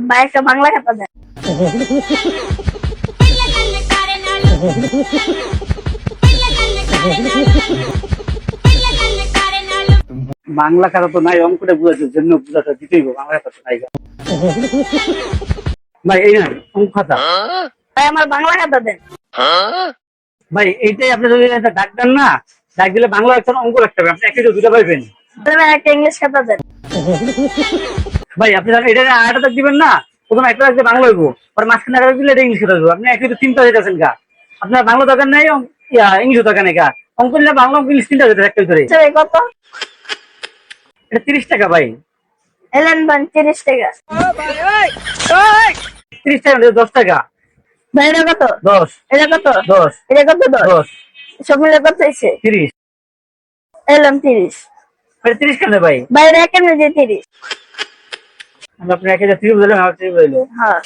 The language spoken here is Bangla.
ভাই একটা বাংলা খাতা দেন। বাংলা খাতা তো নাই, অঙ্কটা বুঝাচ্ছে জন্য বুঝাতে দিতেই হবে, বাংলা খাতা তো নাই। ভাই এই না অঙ্ক খাতা। ভাই আমার বাংলা খাতা দেন। ভাই এইটাই আপনি যদি ডাক দেন না, ডাক দিলে বাংলা একটা অঙ্ক রাখতে হবে, আপনি একই তো দুটা পাইবেন। তাহলে ভাই একটা ইংলিশ খাতা দেন। ভাই আপনি এটা আটা দাগ দিবেন না, প্রথমে একটা রাখতে বাংলা হইব, পরে মাঝখানে একটা দিলে এটা ইংলিশ হতে হবে। আপনি একই তো তিনটা যেতেছেন গা, আপনার বাংলা দরকার নাই, ইংলিশ দরকার নেই গা। অঙ্ক নিলে বাংলা অঙ্ক ইংলিশ তিনটা যেতে একটা ভিতরে। আচ্ছা ভাই কত? এটা 30 টাকা ভাই। এলেন ভাই 30 টাকা। 30 টাকা 10 টাকা। ভাই এটা কত? 10। এটা কত? 10। এটা কত? 10। সব মিলে কত হয়েছে? 30। এলাম 30। 30 কেন ভাই? ভাই এটা কেন যে 30? আপনি 1030 বললেন, আমার 30 বললো। হ্যাঁ।